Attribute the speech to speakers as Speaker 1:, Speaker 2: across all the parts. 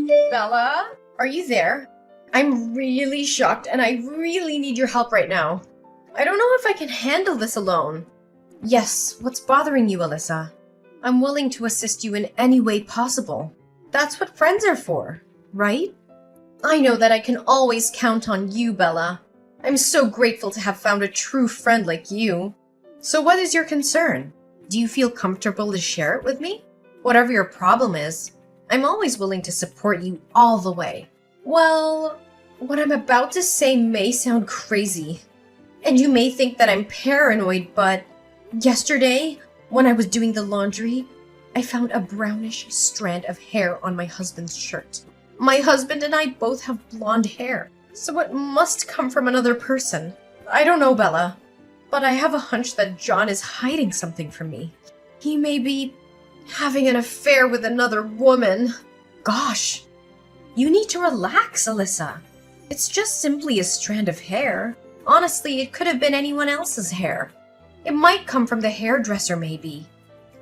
Speaker 1: Bella, are you there? I'm really shocked and I really need your help right now. I don't know if I can handle this alone. Yes, what's bothering you, Alyssa? I'm willing to assist you in any way possible. That's what friends are for, right? I know that I can always count on you, Bella. I'm so grateful to have found a true friend like you. So what is your concern? Do you feel comfortable to share it with me? Whatever your problem is, I'm always willing to support you all the way. Well, what I'm about to say may sound crazy, and you may think that I'm paranoid, but yesterday, when I was doing the laundry, I found a brownish strand of hair on my husband's shirt. My husband and I both have blonde hair, so it must come from another person. I don't know, Bella, but I have a hunch that John is hiding something from me. He may be having an affair with another woman. Gosh, you need to relax, Alyssa. It's just simply a strand of hair. Honestly, it could have been anyone else's hair. It might come from the hairdresser, maybe.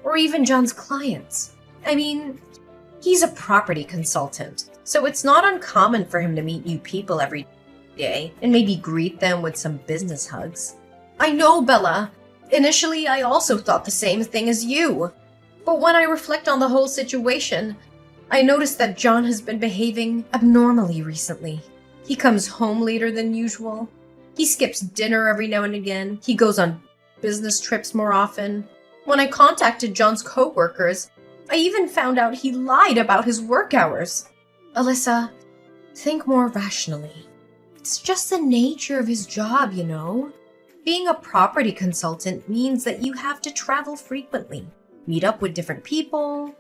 Speaker 1: Or even John's clients. I mean, he's a property consultant, so it's not uncommon for him to meet new people every day and maybe greet them with some business hugs. I know, Bella. Initially, I also thought the same thing as you. But when I reflect on the whole situation, I notice that John has been behaving abnormally recently. He comes home later than usual. He skips dinner every now and again. He goes on business trips more often. When I contacted John's co-workers, I even found out he lied about his work hours. Alyssa, think more rationally. It's just the nature of his job, you know. Being a property consultant means that you have to travel frequently, meet up with different people,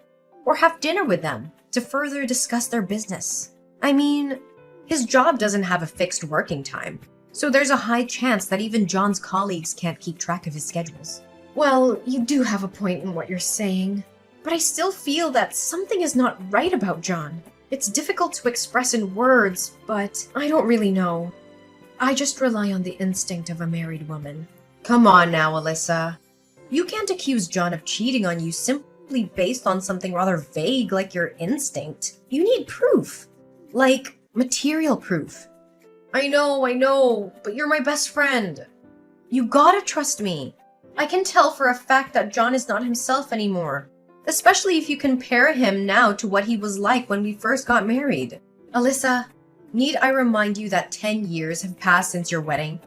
Speaker 1: or have dinner with them to further discuss their business. I mean, his job doesn't have a fixed working time, so there's a high chance that even John's colleagues can't keep track of his schedules. Well, you do have a point in what you're saying, but I still feel that something is not right about John. It's difficult to express in words, but I don't really know. I just rely on the instinct of a married woman. Come on now, Alyssa. You can't accuse John of cheating on you simply based on something rather vague like your instinct. You need proof. Like, material proof. I know, but you're my best friend. You gotta trust me. I can tell for a fact that John is not himself anymore, especially if you compare him now to what he was like when we first got married. Alyssa, need I remind you that 10 years have passed since your wedding?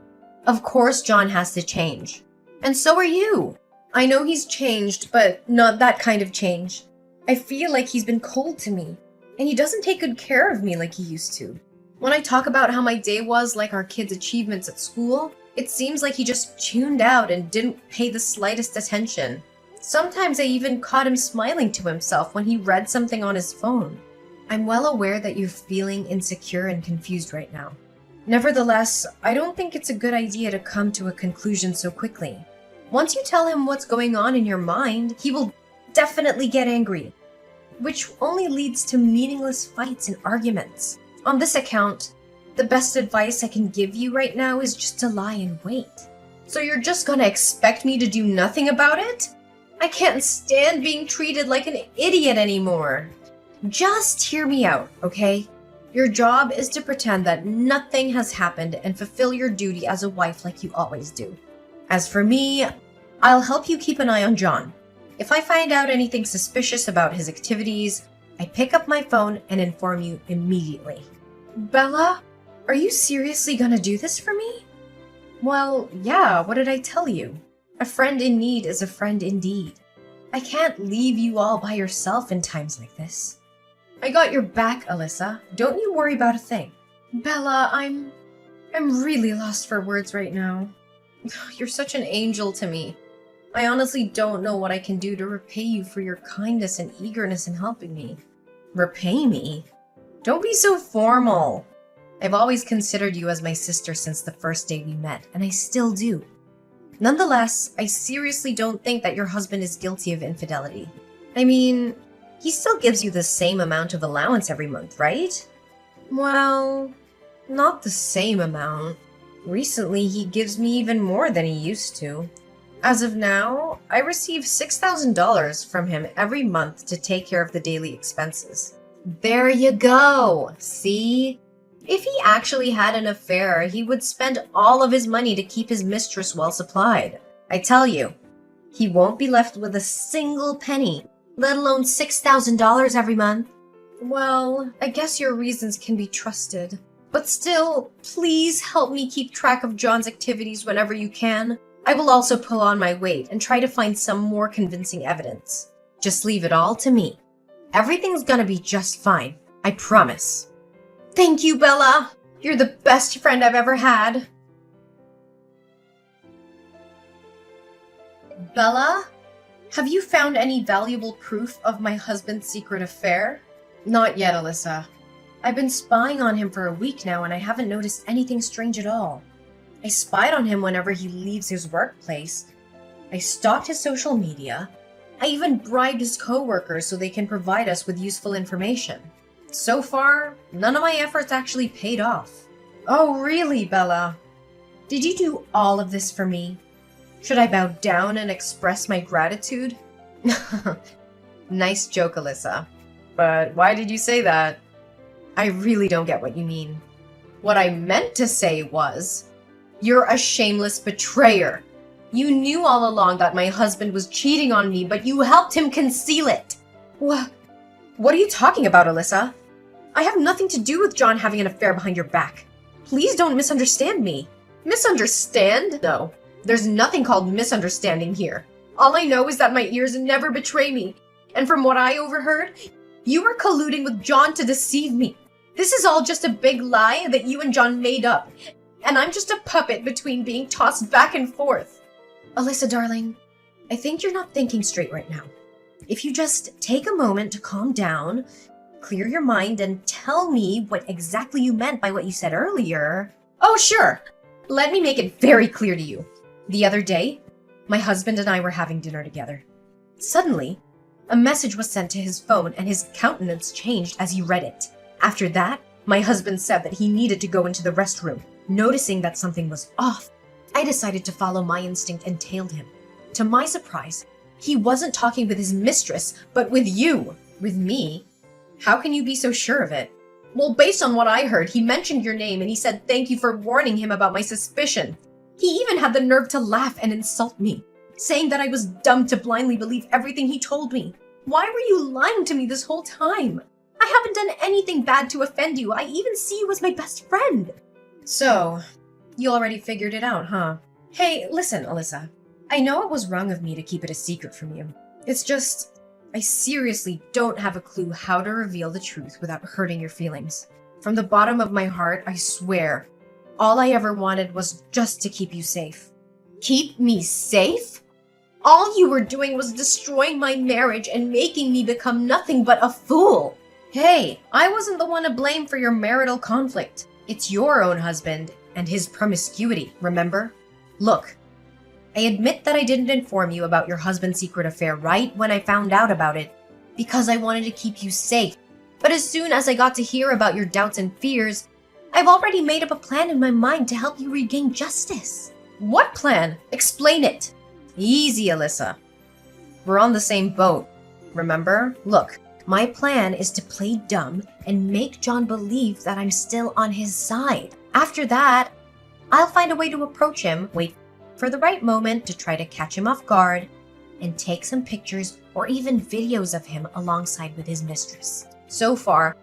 Speaker 1: Of course John has to change. And so are you. I know he's changed, but not that kind of change. I feel like he's been cold to me, and he doesn't take good care of me like he used to. When I talk about how my day was like our kids' achievements at school, it seems like he just tuned out and didn't pay the slightest attention. Sometimes I even caught him smiling to himself when he read something on his phone. I'm well aware that you're feeling insecure and confused right now. Nevertheless, I don't think it's a good idea to come to a conclusion so quickly. Once you tell him what's going on in your mind, he will definitely get angry, which only leads to meaningless fights and arguments. On this account, the best advice I can give you right now is just to lie in wait. So you're just gonna expect me to do nothing about it? I can't stand being treated like an idiot anymore. Just hear me out, okay? Your job is to pretend that nothing has happened and fulfill your duty as a wife like you always do. As for me, I'll help you keep an eye on John. If I find out anything suspicious about his activities, I pick up my phone and inform you immediately. Bella, are you seriously gonna do this for me? Well, yeah, what did I tell you? A friend in need is a friend indeed. I can't leave you all by yourself in times like this. I got your back, Alyssa. Don't you worry about a thing. Bella, I'm really lost for words right now. You're such an angel to me. I honestly don't know what I can do to repay you for your kindness and eagerness in helping me. Repay me? Don't be so formal. I've always considered you as my sister since the first day we met, and I still do. Nonetheless, I seriously don't think that your husband is guilty of infidelity. I mean, he still gives you the same amount of allowance every month, right? Well, not the same amount. Recently, he gives me even more than he used to. As of now, I receive $6,000 from him every month to take care of the daily expenses. There you go. See? If he actually had an affair, he would spend all of his money to keep his mistress well supplied. I tell you, he won't be left with a single penny, let alone $6,000 every month. Well, I guess your reasons can be trusted. But still, please help me keep track of John's activities whenever you can. I will also pull on my weight and try to find some more convincing evidence. Just leave it all to me. Everything's gonna be just fine. I promise. Thank you, Bella. You're the best friend I've ever had. Bella? Have you found any valuable proof of my husband's secret affair? Not yet, Alyssa. I've been spying on him for a week now and I haven't noticed anything strange at all. I spied on him whenever he leaves his workplace. I stalked his social media. I even bribed his coworkers so they can provide us with useful information. So far, none of my efforts actually paid off. Oh, really, Bella? Did you do all of this for me? Should I bow down and express my gratitude? Nice joke, Alyssa. But why did you say that? I really don't get what you mean. What I meant to say was, you're a shameless betrayer. You knew all along that my husband was cheating on me, but you helped him conceal it. What are you talking about, Alyssa? I have nothing to do with John having an affair behind your back. Please don't misunderstand me. Misunderstand? No. There's nothing called misunderstanding here. All I know is that my ears never betray me. And from what I overheard, you were colluding with John to deceive me. This is all just a big lie that you and John made up. And I'm just a puppet between being tossed back and forth. Alyssa, darling, I think you're not thinking straight right now. If you just take a moment to calm down, clear your mind, and tell me what exactly you meant by what you said earlier. Oh, sure. Let me make it very clear to you. The other day, my husband and I were having dinner together. Suddenly, a message was sent to his phone and his countenance changed as he read it. After that, my husband said that he needed to go into the restroom. Noticing that something was off, I decided to follow my instinct and tailed him. To my surprise, he wasn't talking with his mistress, but with you. With me? How can you be so sure of it? Well, based on what I heard, he mentioned your name and he said thank you for warning him about my suspicion. He even had the nerve to laugh and insult me, saying that I was dumb to blindly believe everything he told me. Why were you lying to me this whole time? I haven't done anything bad to offend you. I even see you as my best friend. So, you already figured it out, huh? Hey, listen, Alyssa. I know it was wrong of me to keep it a secret from you. It's just, I seriously don't have a clue how to reveal the truth without hurting your feelings. From the bottom of my heart, I swear, all I ever wanted was just to keep you safe. Keep me safe? All you were doing was destroying my marriage and making me become nothing but a fool. Hey, I wasn't the one to blame for your marital conflict. It's your own husband and his promiscuity, remember? Look, I admit that I didn't inform you about your husband's secret affair right when I found out about it, because I wanted to keep you safe. But as soon as I got to hear about your doubts and fears, I've already made up a plan in my mind to help you regain justice. What plan? Explain it. Easy, Alyssa. We're on the same boat, remember? Look, my plan is to play dumb and make John believe that I'm still on his side. After that, I'll find a way to approach him, wait for the right moment to try to catch him off guard, and take some pictures or even videos of him alongside with his mistress. So far,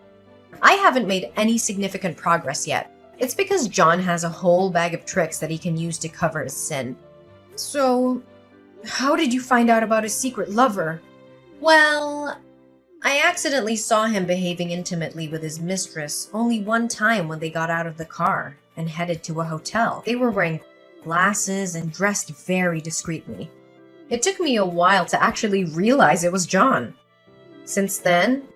Speaker 1: I haven't made any significant progress yet. It's because John has a whole bag of tricks that he can use to cover his sin. So, how did you find out about his secret lover? Well, I accidentally saw him behaving intimately with his mistress only one time when they got out of the car and headed to a hotel. They were wearing glasses and dressed very discreetly. It took me a while to actually realize it was John. Since then,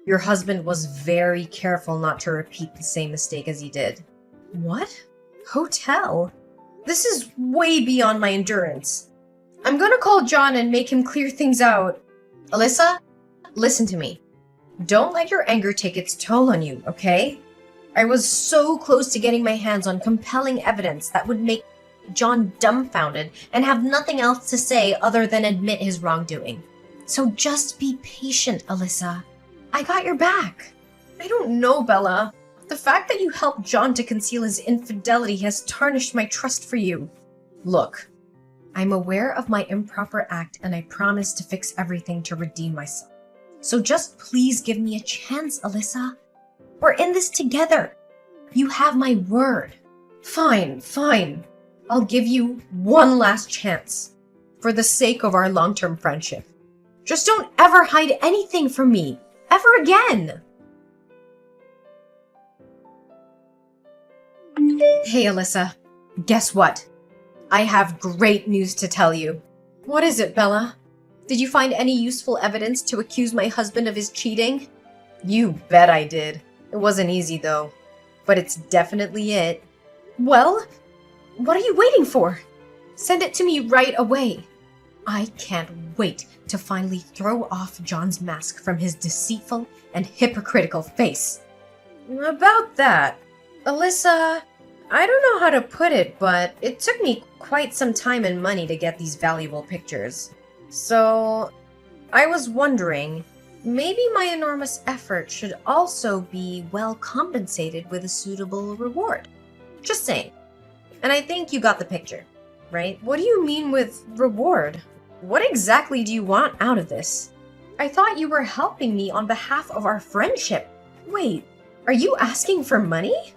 Speaker 1: your husband was very careful not to repeat the same mistake as he did. What? Hotel? This is way beyond my endurance. I'm gonna call John and make him clear things out. Alyssa, listen to me. Don't let your anger take its toll on you, okay? I was so close to getting my hands on compelling evidence that would make John dumbfounded and have nothing else to say other than admit his wrongdoing. So just be patient, Alyssa. I got your back. I don't know, Bella. The fact that you helped John to conceal his infidelity has tarnished my trust for you. Look, I'm aware of my improper act and I promise to fix everything to redeem myself. So just please give me a chance, Alyssa. We're in this together. You have my word. Fine. I'll give you one last chance. For the sake of our long-term friendship. Just don't ever hide anything from me. Ever again. Hey, Alyssa. Guess what? I have great news to tell you. What is it, Bella? Did you find any useful evidence to accuse my husband of his cheating? You bet I did. It wasn't easy, though. But it's definitely it. Well, what are you waiting for? Send it to me right away. I can't wait to finally throw off John's mask from his deceitful and hypocritical face. About that, Alyssa, I don't know how to put it, but it took me quite some time and money to get these valuable pictures. So, I was wondering, maybe my enormous effort should also be well compensated with a suitable reward. Just saying. And I think you got the picture, right? What do you mean with reward? What exactly do you want out of this? I thought you were helping me on behalf of our friendship. Wait, are you asking for money?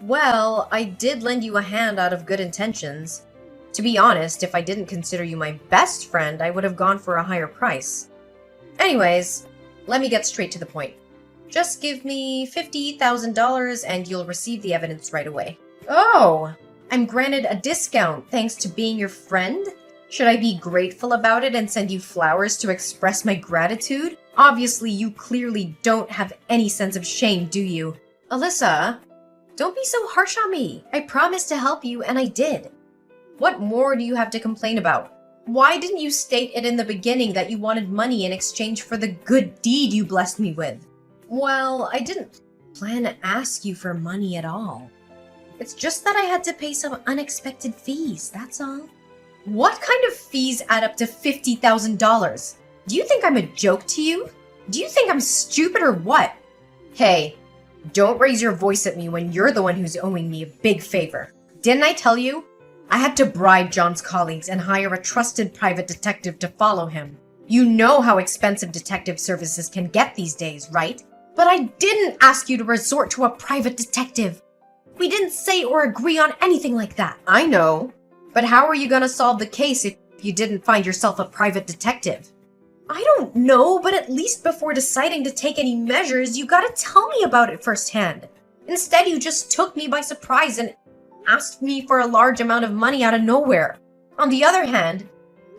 Speaker 1: Well, I did lend you a hand out of good intentions. To be honest, if I didn't consider you my best friend, I would have gone for a higher price. Anyways, let me get straight to the point. Just give me $50,000 and you'll receive the evidence right away. Oh, I'm granted a discount thanks to being your friend? Should I be grateful about it and send you flowers to express my gratitude? Obviously, you clearly don't have any sense of shame, do you? Alyssa, don't be so harsh on me. I promised to help you and I did. What more do you have to complain about? Why didn't you state it in the beginning that you wanted money in exchange for the good deed you blessed me with? Well, I didn't plan to ask you for money at all. It's just that I had to pay some unexpected fees, that's all. What kind of fees add up to $50,000? Do you think I'm a joke to you? Do you think I'm stupid or what? Hey, don't raise your voice at me when you're the one who's owing me a big favor. Didn't I tell you? I had to bribe John's colleagues and hire a trusted private detective to follow him. You know how expensive detective services can get these days, right? But I didn't ask you to resort to a private detective. We didn't say or agree on anything like that. I know. But how are you going to solve the case if you didn't find yourself a private detective? I don't know, but at least before deciding to take any measures, you gotta tell me about it firsthand. Instead, you just took me by surprise and asked me for a large amount of money out of nowhere. On the other hand,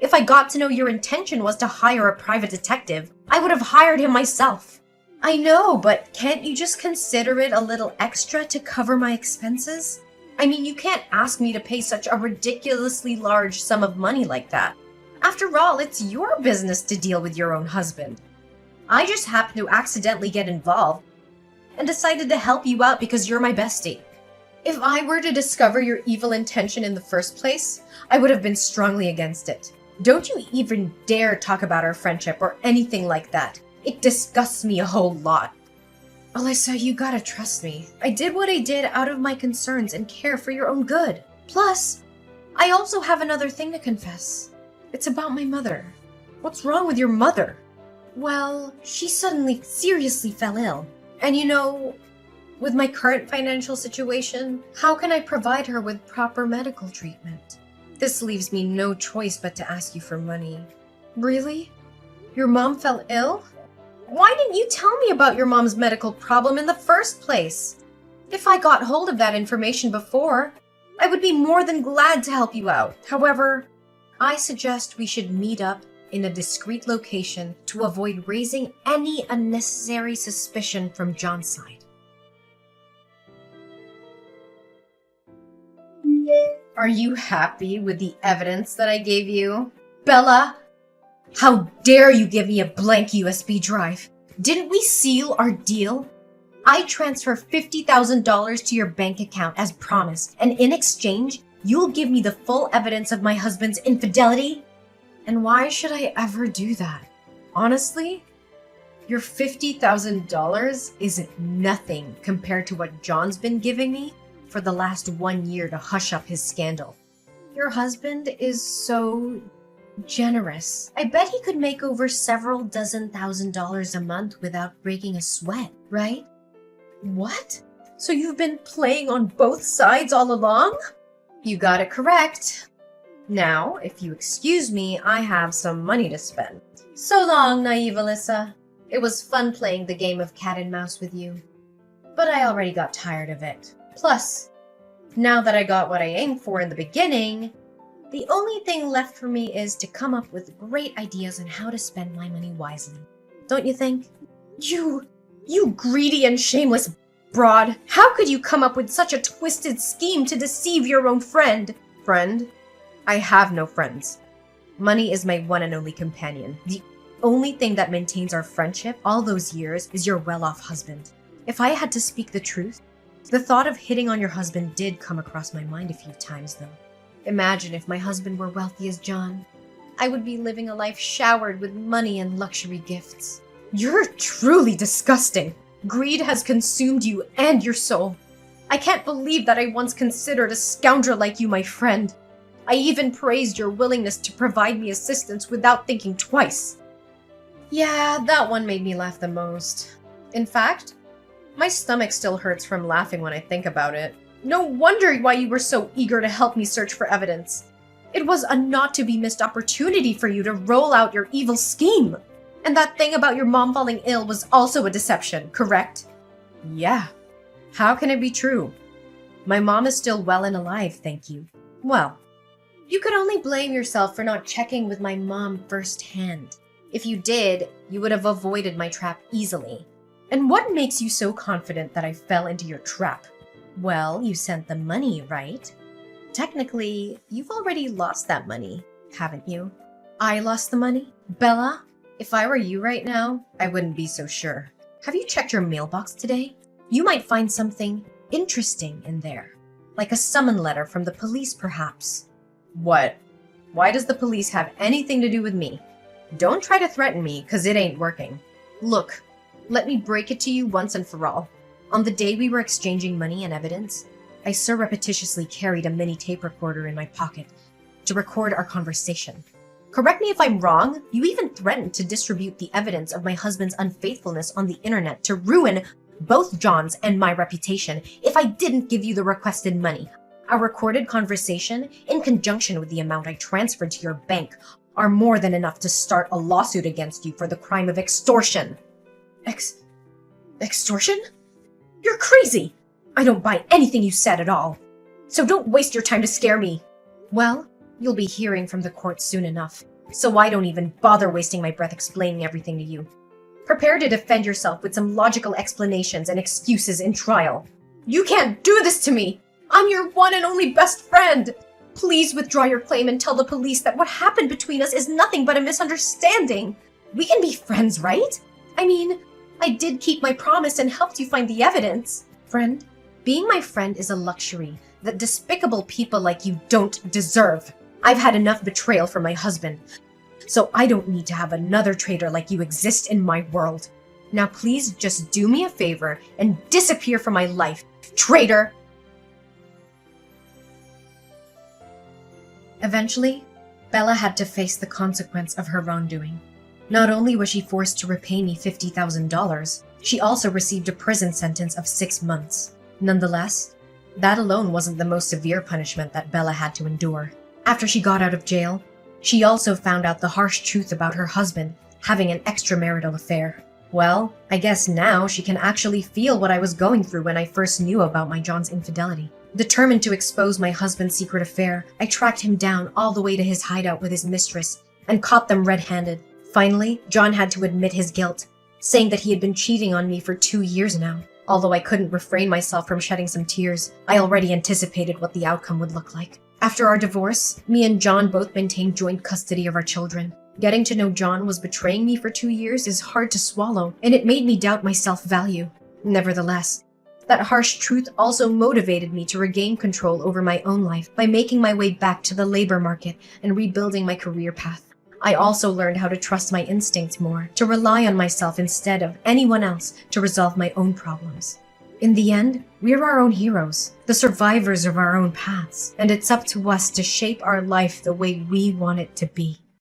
Speaker 1: if I got to know your intention was to hire a private detective, I would have hired him myself. I know, but can't you just consider it a little extra to cover my expenses? I mean, you can't ask me to pay such a ridiculously large sum of money like that. After all, it's your business to deal with your own husband. I just happened to accidentally get involved and decided to help you out because you're my bestie. If I were to discover your evil intention in the first place, I would have been strongly against it. Don't you even dare talk about our friendship or anything like that. It disgusts me a whole lot. Alyssa, you gotta trust me. I did what I did out of my concerns and care for your own good. Plus, I also have another thing to confess. It's about my mother. What's wrong with your mother? Well, she suddenly seriously fell ill. And you know, with my current financial situation, how can I provide her with proper medical treatment? This leaves me no choice but to ask you for money. Really? Your mom fell ill? Why didn't you tell me about your mom's medical problem in the first place? If I got hold of that information before, I would be more than glad to help you out. However, I suggest we should meet up in a discreet location to avoid raising any unnecessary suspicion from John's side. Are you happy with the evidence that I gave you? Bella, how dare you give me a blank USB drive? Didn't we seal our deal? I transfer $50,000 to your bank account as promised, and in exchange, you'll give me the full evidence of my husband's infidelity? And why should I ever do that? Honestly, Your $50,000 is nothing compared to what John's been giving me for the last 1 year to hush up his scandal. Your husband is so generous. I bet he could make over several dozen $1,000s a month without breaking a sweat, right? What? So you've been playing on both sides all along? You got it correct. Now, if you excuse me, I have some money to spend. So long, naive Alyssa. It was fun playing the game of cat and mouse with you. But I already got tired of it. Plus, now that I got what I aimed for in the beginning, the only thing left for me is to come up with great ideas on how to spend my money wisely. Don't you think? You greedy and shameless broad. How could you come up with such a twisted scheme to deceive your own friend? Friend? I have no friends. Money is my one and only companion. The only thing that maintains our friendship all those years is your well-off husband. If I had to speak the truth, the thought of hitting on your husband did come across my mind a few times, though. Imagine if my husband were wealthy as John. I would be living a life showered with money and luxury gifts. You're truly disgusting. Greed has consumed you and your soul. I can't believe that I once considered a scoundrel like you my friend. I even praised your willingness to provide me assistance without thinking twice. Yeah, that one made me laugh the most. In fact, my stomach still hurts from laughing when I think about it. No wonder why you were so eager to help me search for evidence. It was a not-to-be-missed opportunity for you to roll out your evil scheme. And that thing about your mom falling ill was also a deception, correct? Yeah. How can it be true? My mom is still well and alive, thank you. Well, you could only blame yourself for not checking with my mom firsthand. If you did, you would have avoided my trap easily. And what makes you so confident that I fell into your trap? Well, you sent the money, right? Technically, you've already lost that money, haven't you? I lost the money? Bella, if I were you right now, I wouldn't be so sure. Have you checked your mailbox today? You might find something interesting in there. Like a summon letter from the police, perhaps. What? Why does the police have anything to do with me? Don't try to threaten me, because it ain't working. Look, let me break it to you once and for all. On the day we were exchanging money and evidence, I surreptitiously carried a mini tape recorder in my pocket to record our conversation. Correct me if I'm wrong, you even threatened to distribute the evidence of my husband's unfaithfulness on the internet to ruin both John's and my reputation if I didn't give you the requested money. Our recorded conversation, in conjunction with the amount I transferred to your bank, are more than enough to start a lawsuit against you for the crime of extortion. Extortion? You're crazy! I don't buy anything you said at all. So don't waste your time to scare me. Well, you'll be hearing from the court soon enough, so I don't even bother wasting my breath explaining everything to you. Prepare to defend yourself with some logical explanations and excuses in trial. You can't do this to me! I'm your one and only best friend! Please withdraw your claim and tell the police that what happened between us is nothing but a misunderstanding. We can be friends, right? I mean, I did keep my promise and helped you find the evidence. Friend, being my friend is a luxury that despicable people like you don't deserve. I've had enough betrayal from my husband, so I don't need to have another traitor like you exist in my world. Now please just do me a favor and disappear from my life, traitor! Eventually, Bella had to face the consequence of her wrongdoing. Not only was she forced to repay me $50,000, she also received a prison sentence of 6 months. Nonetheless, that alone wasn't the most severe punishment that Bella had to endure. After she got out of jail, she also found out the harsh truth about her husband having an extramarital affair. Well, I guess now she can actually feel what I was going through when I first knew about my John's infidelity. Determined to expose my husband's secret affair, I tracked him down all the way to his hideout with his mistress and caught them red-handed. Finally, John had to admit his guilt, saying that he had been cheating on me for 2 years now. Although I couldn't refrain myself from shedding some tears, I already anticipated what the outcome would look like. After our divorce, me and John both maintained joint custody of our children. Getting to know John was betraying me for 2 years is hard to swallow, and it made me doubt my self-value. Nevertheless, that harsh truth also motivated me to regain control over my own life by making my way back to the labor market and rebuilding my career path. I also learned how to trust my instincts more, to rely on myself instead of anyone else to resolve my own problems. In the end, we're our own heroes, the survivors of our own paths, and it's up to us to shape our life the way we want it to be.